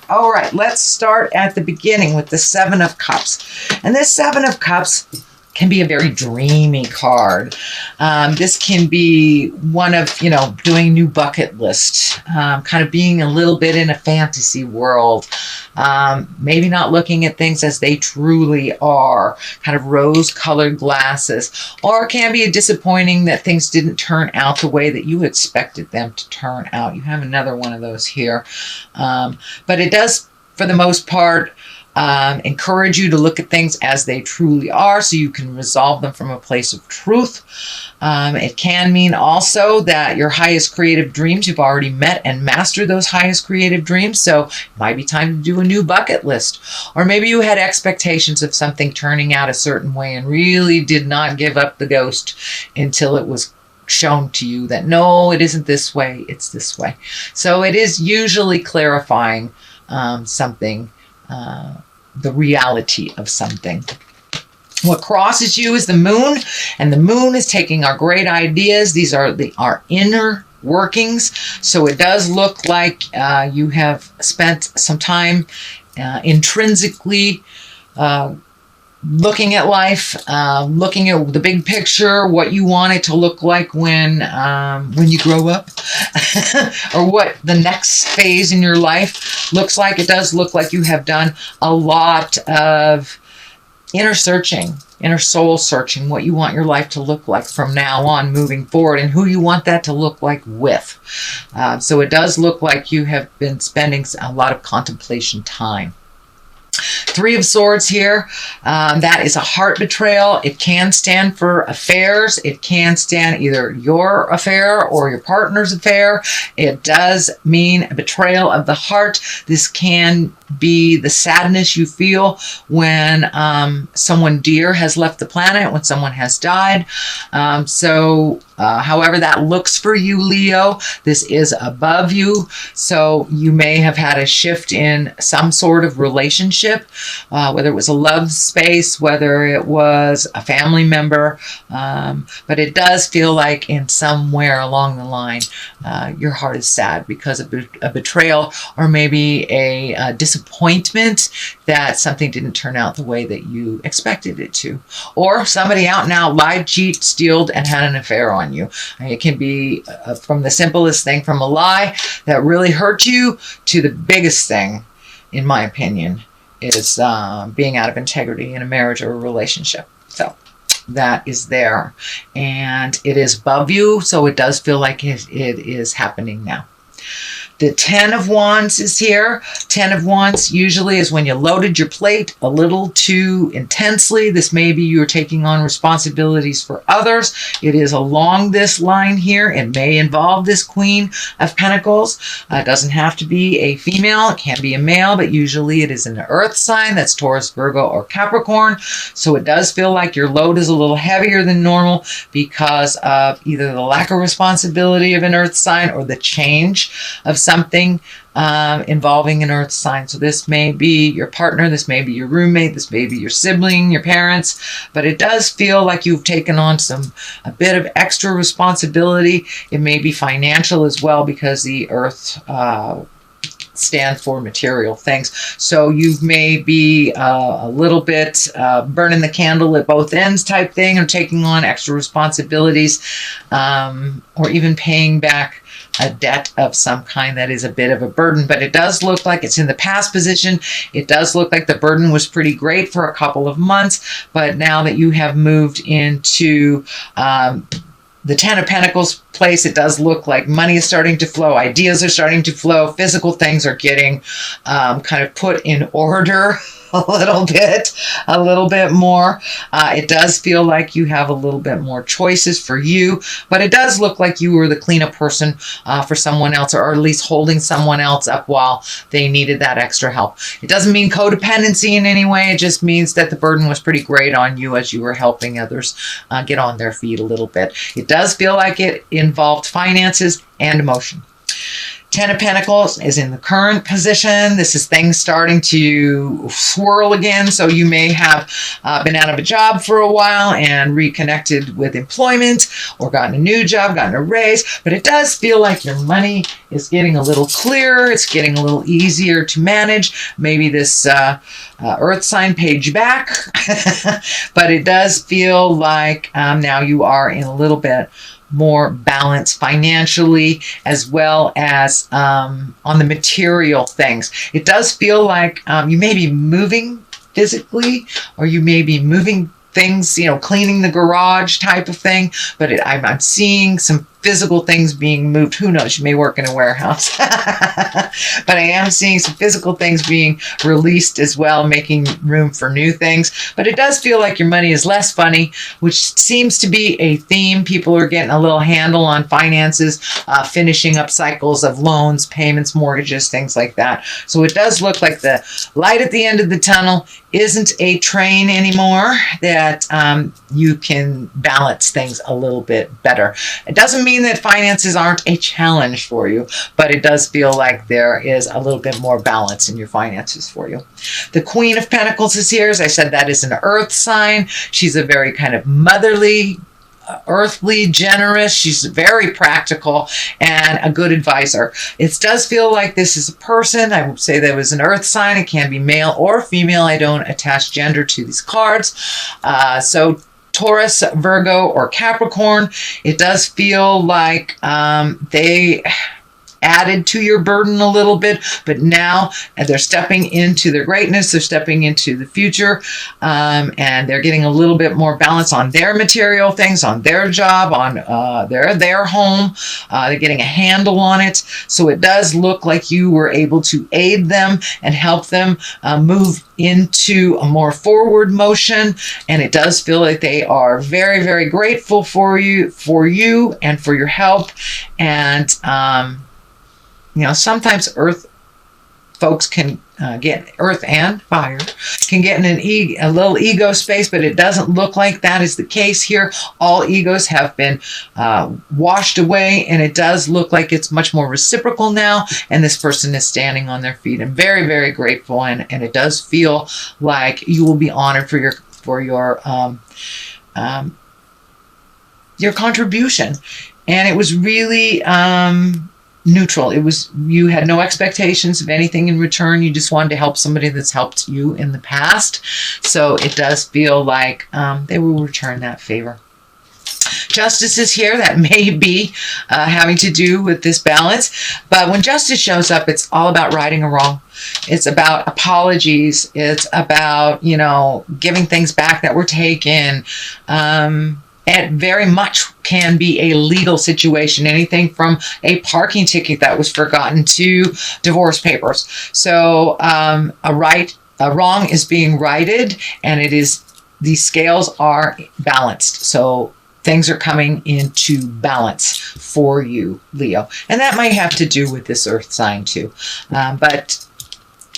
All right, let's start at the beginning with the Seven of Cups. And this Seven of Cups can be a very dreamy card. This can be one of, doing a new bucket list, kind of being a little bit in a fantasy world, maybe not looking at things as they truly are, kind of rose-colored glasses, or it can be disappointing that things didn't turn out the way that you expected them to turn out. You have another one of those here. But it does, for the most part, encourage you to look at things as they truly are so you can resolve them from a place of truth. It can mean also that your highest creative dreams, you've already met and mastered those highest creative dreams, so it might be time to do a new bucket list. Or maybe you had expectations of something turning out a certain way and really did not give up the ghost until it was shown to you that no, it isn't this way, it's this way. So it is usually clarifying something, the reality of something. What crosses you is the moon, and the moon is taking our great ideas. These are our inner workings. So it does look like you have spent some time intrinsically looking at life, looking at the big picture, what you want it to look like when you grow up, or what the next phase in your life looks like. It does look like you have done a lot of inner searching, inner soul searching, what you want your life to look like from now on moving forward, and who you want that to look like with. So it does look like you have been spending a lot of contemplation time. Three of Swords here, that is a heart betrayal. It can stand for affairs. It can stand either your affair or your partner's affair. It does mean a betrayal of the heart. This can be the sadness you feel when someone dear has left the planet, when someone has died. However that looks for you, Leo, this is above you. So you may have had a shift in some sort of relationship, whether it was a love space, whether it was a family member. But it does feel like in somewhere along the line, your heart is sad because of a betrayal, or maybe a disappointment that something didn't turn out the way that you expected it to. Or somebody out and out lied, cheated, stealed, and had an affair on you. It can be from the simplest thing, from a lie that really hurt you, to the biggest thing, in my opinion, is being out of integrity in a marriage or a relationship. So that is there. And it is above you, so it does feel like it is happening now. The Ten of Wands is here. Ten of Wands usually is when you loaded your plate a little too intensely. This may be you're taking on responsibilities for others. It is along this line here. It may involve this Queen of Pentacles. It doesn't have to be a female. It can be a male, but usually it is an earth sign. That's Taurus, Virgo, or Capricorn. So it does feel like your load is a little heavier than normal because of either the lack of responsibility of an earth sign or the change of something involving an earth sign. So this may be your partner, this may be your roommate, this may be your sibling, your parents, but it does feel like you've taken on a bit of extra responsibility. It may be financial as well, because the earth stand for material things. So you may be a little bit burning the candle at both ends type thing, or taking on extra responsibilities, or even paying back a debt of some kind that is a bit of a burden. But it does look like it's in the past position. It does look like the burden was pretty great for a couple of months, but now that you have moved into the Ten of Pentacles place, it does look like money is starting to flow, ideas are starting to flow, physical things are getting kind of put in order a little bit more. It does feel like you have a little bit more choices for you, but it does look like you were the cleanup person for someone else, or at least holding someone else up while they needed that extra help. It doesn't mean codependency in any way. It just means that the burden was pretty great on you as you were helping others get on their feet a little bit. It does feel like it involved finances and emotion. Ten of Pentacles is in the current position. This is things starting to swirl again. So you may have been out of a job for a while and reconnected with employment, or gotten a new job, gotten a raise. But it does feel like your money is getting a little clearer. It's getting a little easier to manage. Maybe this earth sign paid you back. But it does feel like now you are in a little bit more balance financially, as well as on the material things. It does feel like you may be moving physically, or you may be moving things, cleaning the garage type of thing. But I'm seeing some physical things being moved. Who knows? You may work in a warehouse. But I am seeing some physical things being released as well, making room for new things. But it does feel like your money is less funny, which seems to be a theme. People are getting a little handle on finances, finishing up cycles of loans, payments, mortgages, things like that. So it does look like the light at the end of the tunnel isn't a train anymore, that you can balance things a little bit better. It doesn't mean that finances aren't a challenge for you, but it does feel like there is a little bit more balance in your finances for you. The Queen of Pentacles is here. As I said, that is an earth sign. She's a very kind of motherly, earthly, generous. She's very practical and a good advisor. It does feel like this is a person. I would say there was an earth sign. It can be male or female. I don't attach gender to these cards. So Taurus, Virgo, or Capricorn, it does feel like they added to your burden a little bit, but now they're stepping into their greatness. They're stepping into the future, and they're getting a little bit more balance on their material things, on their job, on their home. They're getting a handle on it. So it does look like you were able to aid them and help them move into a more forward motion. And it does feel like they are very, very grateful for you and for your help. And sometimes earth folks can get, earth and fire can get in a little ego space, but it doesn't look like that is the case here. All egos have been washed away, and it does look like it's much more reciprocal now, and this person is standing on their feet and very, very grateful, and it does feel like you will be honored for your contribution. And it was really neutral. It was, you had no expectations of anything in return. You just wanted to help somebody that's helped you in the past. So it does feel like they will return that favor. Justice is here. That may be having to do with this balance. But when justice shows up, it's all about righting a wrong. It's about apologies. It's about, giving things back that were taken. It very much can be a legal situation, anything from a parking ticket that was forgotten to divorce papers. So a wrong is being righted, and these scales are balanced. So things are coming into balance for you, Leo. And that might have to do with this earth sign too. But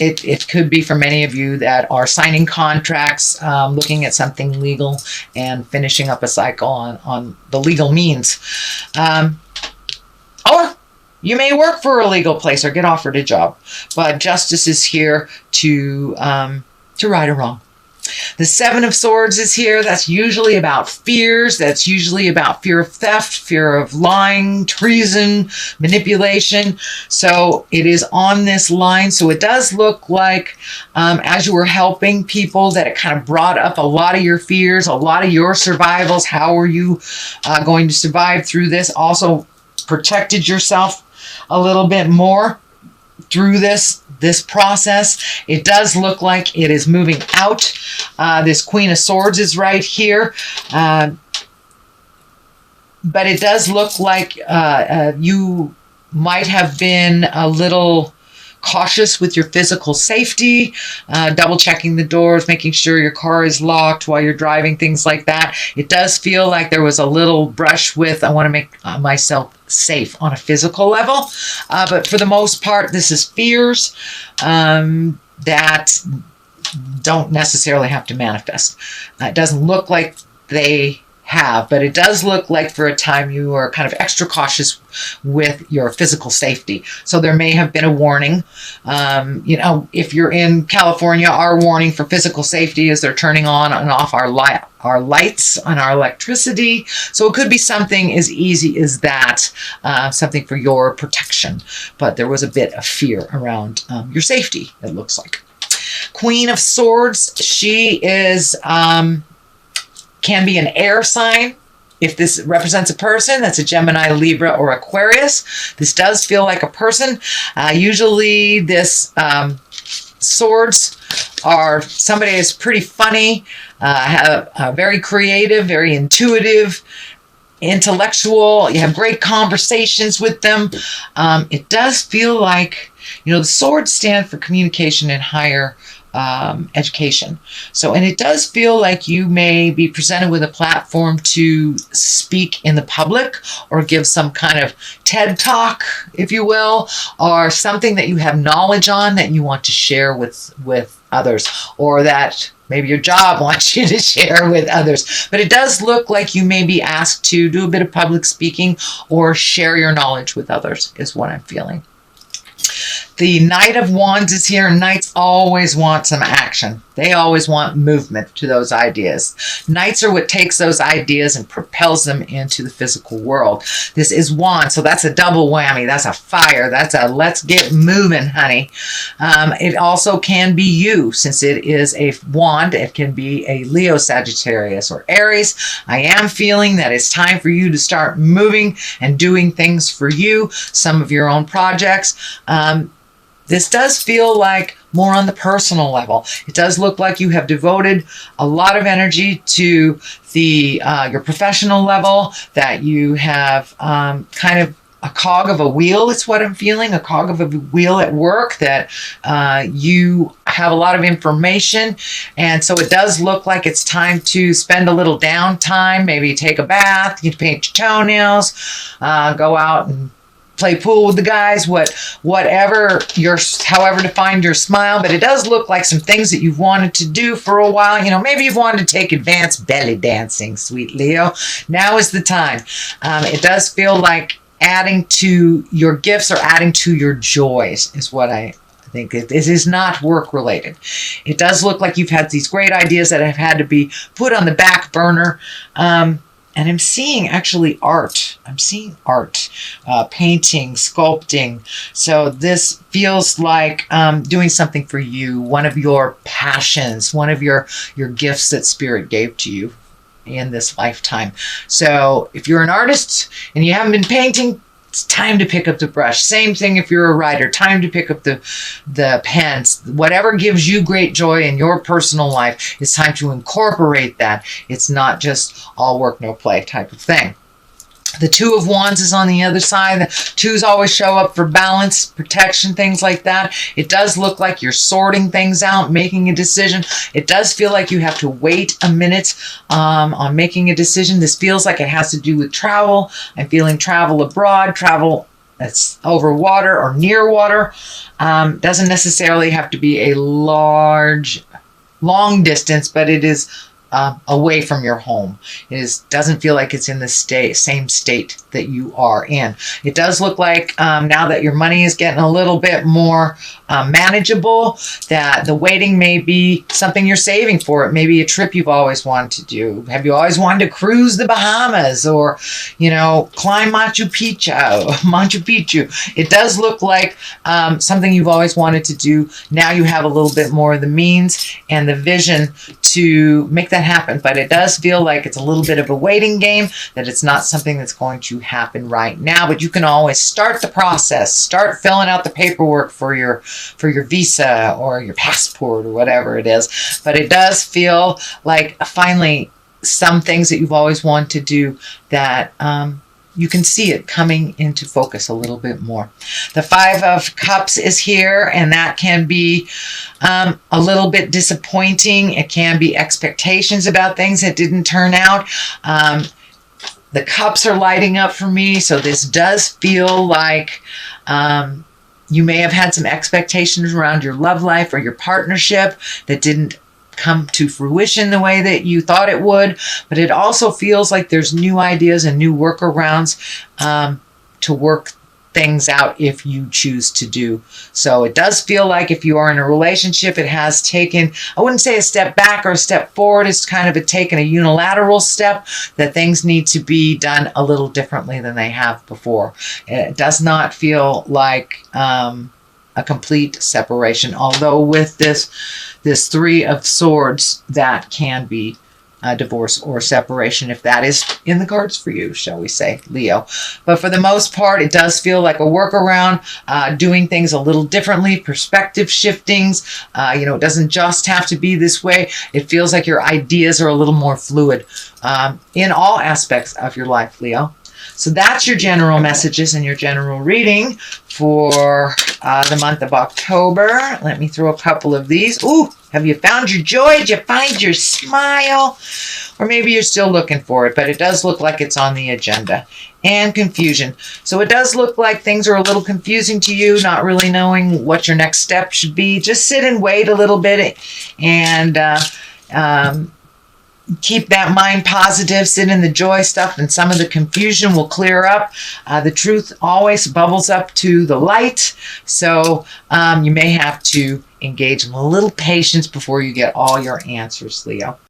it could be for many of you that are signing contracts, looking at something legal and finishing up a cycle on the legal means. Or you may work for a legal place or get offered a job. But justice is here to right a wrong. The Seven of Swords is here. That's usually about fears. That's usually about fear of theft, fear of lying, treason, manipulation. So it is on this line. So it does look like as you were helping people that it kind of brought up a lot of your fears, a lot of your survivals. How are you going to survive through this? Also protected yourself a little bit more through this process. It does look like it is moving out. This Queen of Swords is right here. But it does look like you might have been a little cautious with your physical safety, double checking the doors, making sure your car is locked while you're driving, things like that. It does feel like there was a little brush with, I want to make myself safe on a physical level. But for the most part, this is fears that don't necessarily have to manifest. It doesn't look like they have, but it does look like for a time you are kind of extra cautious with your physical safety. So there may have been a warning. If you're in California, our warning for physical safety is they're turning on and off our lights and our electricity. So it could be something as easy as that, something for your protection. But there was a bit of fear around your safety, it looks like. Queen of Swords, she is can be an air sign. If this represents a person, that's a Gemini, Libra, or Aquarius. This does feel like a person. Usually this swords are somebody who's pretty funny, very creative, very intuitive, intellectual. You have great conversations with them. It does feel like, the swords stand for communication and higher education. And it does feel like you may be presented with a platform to speak in the public or give some kind of TED talk, if you will, or something that you have knowledge on that you want to share with others, or that maybe your job wants you to share with others. But it does look like you may be asked to do a bit of public speaking or share your knowledge with others, is what I'm feeling. The Knight of Wands is here, and Knights always want some action. They always want movement to those ideas. Knights are what takes those ideas and propels them into the physical world. This is Wands, so that's a double whammy. That's a fire. That's a let's get moving, honey. It also can be you, since it is a wand. It can be a Leo, Sagittarius, or Aries. I am feeling that it's time for you to start moving and doing things for you, some of your own projects. This does feel like more on the personal level. It does look like you have devoted a lot of energy to your professional level, that you have kind of a cog of a wheel. It's what I'm feeling, a cog of a wheel at work, that you have a lot of information. And so it does look like it's time to spend a little downtime, maybe take a bath, you paint your toenails, go out and play pool with the guys, however to find your smile. But it does look like some things that you've wanted to do for a while. Maybe you've wanted to take advanced belly dancing, sweet Leo. Now is the time. It does feel like adding to your gifts or adding to your joys is what I think. This is not work related. It does look like you've had these great ideas that have had to be put on the back burner. And I'm seeing actually art. I'm seeing art, painting, sculpting. So this feels like doing something for you, one of your passions, one of your gifts that Spirit gave to you in this lifetime. So if you're an artist and you haven't been painting, it's time to pick up the brush. Same thing if you're a writer. Time to pick up the pens. Whatever gives you great joy in your personal life, it's time to incorporate that. It's not just all work, no play type of thing. The Two of Wands is on the other side. The twos always show up for balance, protection, things like that. It does look like you're sorting things out, making a decision. It does feel like you have to wait a minute on making a decision. This feels like it has to do with travel. I'm feeling travel abroad, travel that's over water or near water. Doesn't necessarily have to be a long distance, but it is away from your home. It doesn't feel like it's in the same state that you are in. It does look like now that your money is getting a little bit more manageable, that the waiting may be something you're saving for. It may be a trip you've always wanted to do. Have you always wanted to cruise the Bahamas or, climb Machu Picchu? It does look like something you've always wanted to do. Now you have a little bit more of the means and the vision to make that happen. But it does feel like it's a little bit of a waiting game, that it's not something that's going to happen right now. But you can always start the process, start filling out the paperwork for your visa or your passport or whatever it is. But it does feel like finally some things that you've always wanted to do, that you can see it coming into focus a little bit more. The Five of Cups is here, and that can be a little bit disappointing. It can be expectations about things that didn't turn out. The cups are lighting up for me, so this does feel like you may have had some expectations around your love life or your partnership that didn't come to fruition the way that you thought it would, but it also feels like there's new ideas and new workarounds to work things out if you choose to do. So it does feel like if you are in a relationship, it has taken, I wouldn't say a step back or a step forward, it's kind of taken a unilateral step that things need to be done a little differently than they have before. It does not feel like a complete separation, although with this Three of Swords, that can be a divorce or separation if that is in the cards for you, shall we say, Leo. But for the most part, it does feel like a workaround, doing things a little differently, perspective shiftings. It doesn't just have to be this way. It feels like your ideas are a little more fluid in all aspects of your life, Leo. So that's your general messages and your general reading for the month of October. Let me throw a couple of these. Ooh, have you found your joy? Did you find your smile? Or maybe you're still looking for it, but it does look like it's on the agenda. And confusion. So it does look like things are a little confusing to you, not really knowing what your next step should be. Just sit and wait a little bit and keep that mind positive, sit in the joy stuff, and some of the confusion will clear up. The truth always bubbles up to the light, so you may have to engage in a little patience before you get all your answers, Leo.